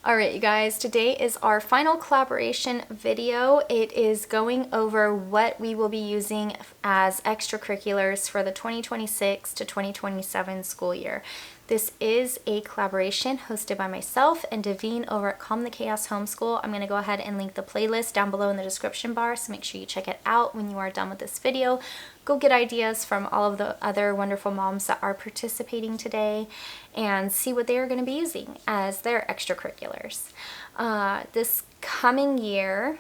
Alright, you guys, today is our final collaboration video. It is going over what we will be using as extracurriculars for the 2026 to 2027 school year. This is a collaboration hosted by myself and Devine over at Calm the Chaos Homeschool. I'm going to go ahead and link the playlist down below in the description bar, so make sure you check it out when you are done with this video. Go get ideas from all of the other wonderful moms that are participating today and see what they are going to be using as their extracurriculars. This coming year,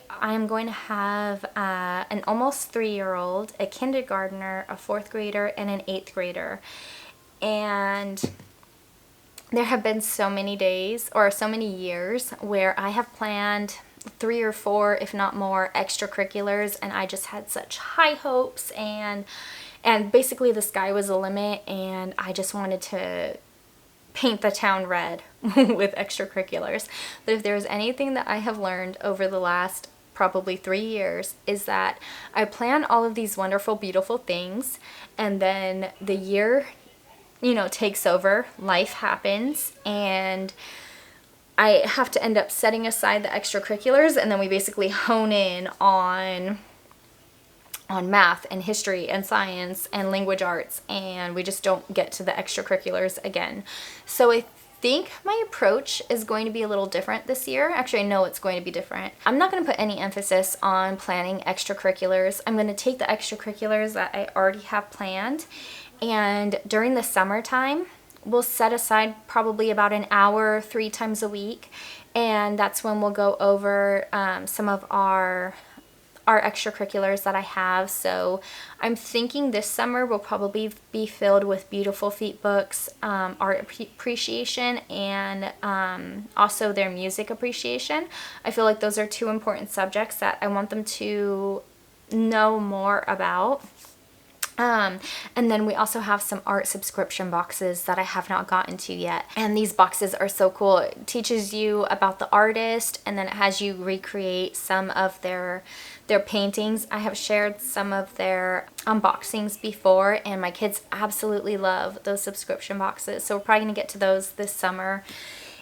I'm going to have an almost 3-year-old, a kindergartner, a 4th grader, and an 8th grader. And there have been so many days or so many years where I have planned 3 or 4, if not more, extracurriculars, and I just had such high hopes, and basically the sky was the limit, and I just wanted to paint the town red with extracurriculars. But if there's anything that I have learned over the last probably 3 years, is that I plan all of these wonderful, beautiful things, and then the year, takes over, life happens, and I have to end up setting aside the extracurriculars, and then we basically hone in on math and history and science and language arts, and we just don't get to the extracurriculars again. So I think my approach is going to be a little different this year. Actually, I know it's going to be different. I'm not going to put any emphasis on planning extracurriculars. I'm going to take the extracurriculars that I already have planned, and during the summertime, we'll set aside probably about an hour 3 times a week, and that's when we'll go over some of our extracurriculars that I have. So I'm thinking this summer will probably be filled with Beautiful Feet books, art appreciation, and also their music appreciation. I feel like those are 2 important subjects that I want them to know more about. And then we also have some art subscription boxes that I have not gotten to yet. And these boxes are so cool. It teaches you about the artist, and then it has you recreate some of their paintings. I have shared some of their unboxings before, and my kids absolutely love those subscription boxes. So we're probably going to get to those this summer.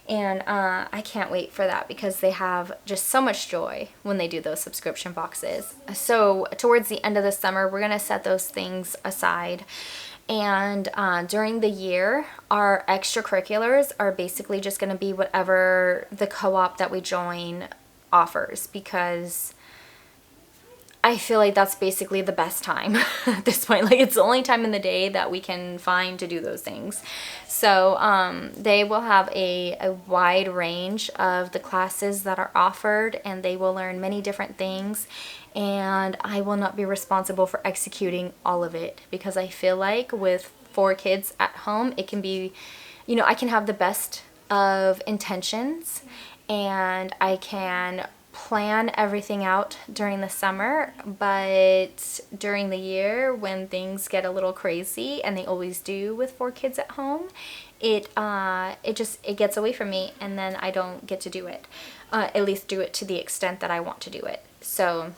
And I can't wait for that because they have just so much joy when they do those subscription boxes. So towards the end of the summer, we're going to set those things aside. And during the year, our extracurriculars are basically just going to be whatever the co-op that we join offers, because I feel like that's basically the best time at this point. Like, it's the only time in the day that we can find to do those things. So they will have a wide range of the classes that are offered, and they will learn many different things. And I will not be responsible for executing all of it, because I feel like with 4 kids at home, it can be, I can have the best of intentions, and I can plan everything out during the summer, but during the year when things get a little crazy, and they always do with 4 kids at home, it gets away from me, and then I don't get to do it, at least do it to the extent that I want to do it. So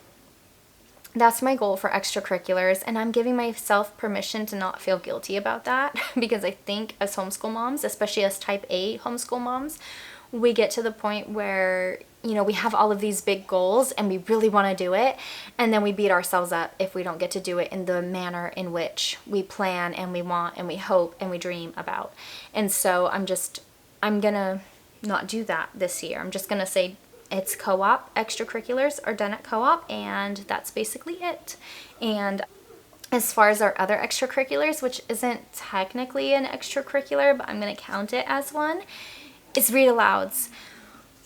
that's my goal for extracurriculars, and I'm giving myself permission to not feel guilty about that, because I think as homeschool moms, especially as type A homeschool moms, we get to the point where, we have all of these big goals and we really want to do it, and then we beat ourselves up if we don't get to do it in the manner in which we plan and we want and we hope and we dream about. And so I'm gonna not do that this year. I'm just gonna say it's co-op. Extracurriculars are done at co-op, and that's basically it. And as far as our other extracurriculars, which isn't technically an extracurricular, but I'm gonna count it as one, is read-alouds.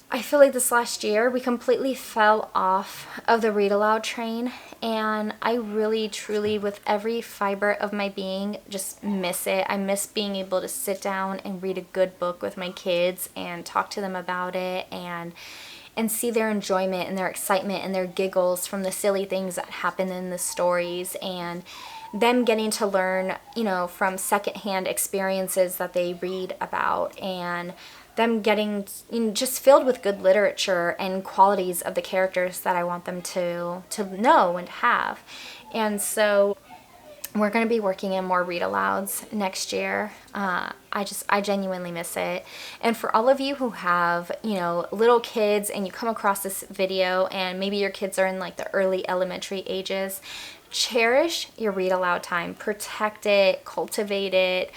I feel like this last year we completely fell off of the read-aloud train, and I really, truly, with every fiber of my being, just miss it. I miss being able to sit down and read a good book with my kids and talk to them about it, and see their enjoyment and their excitement and their giggles from the silly things that happen in the stories, and them getting to learn, from secondhand experiences that they read about, and them getting just filled with good literature and qualities of the characters that I want them to know and have. And so we're going to be working in more read-alouds next year. I genuinely miss it. And for all of you who have, you know, little kids and you come across this video and maybe your kids are in like the early elementary ages, cherish your read aloud time, protect it, cultivate it.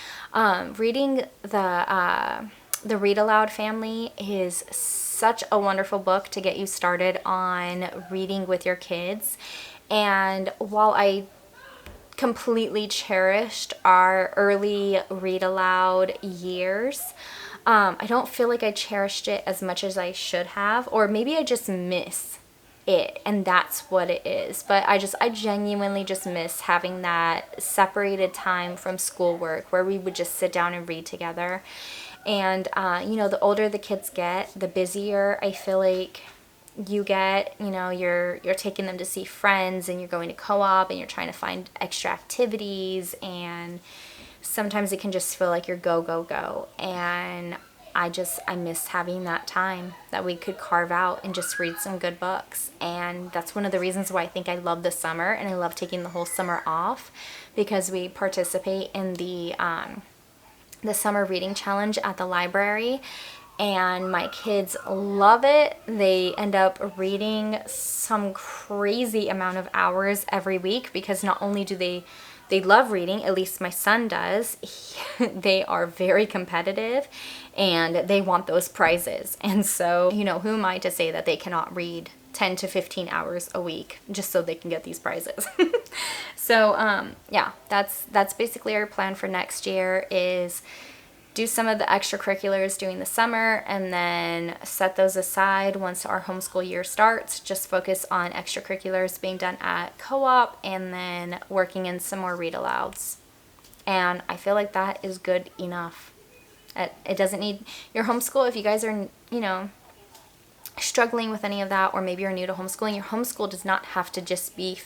Reading the Read Aloud Family is such a wonderful book to get you started on reading with your kids. And while I completely cherished our early read aloud years, I don't feel like I cherished it as much as I should have, or maybe I just miss it, and that's what it is. But I genuinely just miss having that separated time from schoolwork where we would just sit down and read together. And you know, the older the kids get, the busier I feel like you get. You know, you're taking them to see friends and you're going to co-op and you're trying to find extra activities, and sometimes it can just feel like you're go, go, go. And I miss having that time that we could carve out and just read some good books. And that's one of the reasons why I think I love the summer, and I love taking the whole summer off, because we participate in the summer reading challenge at the library, and my kids love it. They end up reading some crazy amount of hours every week, because not only do they love reading, at least my son does, they are very competitive and they want those prizes. And so, you know, who am I to say that they cannot read 10 to 15 hours a week just so they can get these prizes? So yeah, that's basically our plan for next year, is do some of the extracurriculars during the summer and then set those aside once our homeschool year starts. Just focus on extracurriculars being done at co-op and then working in some more read-alouds. And I feel like that is good enough. It doesn't need your homeschool. If you guys are, you know, struggling with any of that, or maybe you're new to homeschooling, your homeschool does not have to just be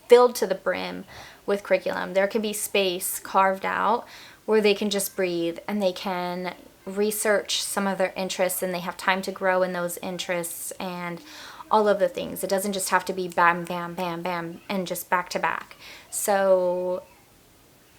filled to the brim with curriculum. There can be space carved out where they can just breathe and they can research some of their interests, and they have time to grow in those interests and all of the things. It doesn't just have to be bam, bam, bam, bam, and just back to back. So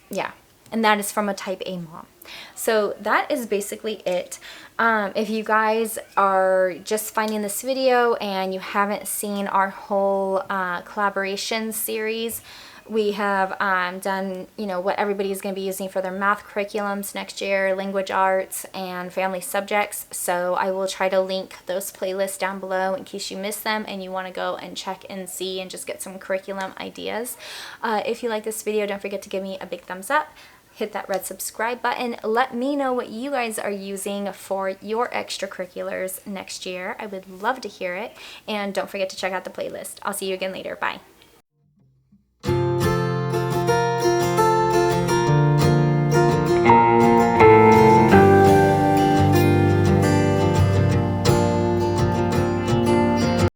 yeah, and that is from a type A mom. So that is basically it. If you guys are just finding this video and you haven't seen our whole collaboration series, we have done, you know, what everybody's going to be using for their math curriculums next year, language arts, and family subjects. So I will try to link those playlists down below in case you miss them and you want to go and check and see and just get some curriculum ideas. If you like this video, don't forget to give me a big thumbs up. Hit that red subscribe button. Let me know what you guys are using for your extracurriculars next year. I would love to hear it. And don't forget to check out the playlist. I'll see you again later. Bye.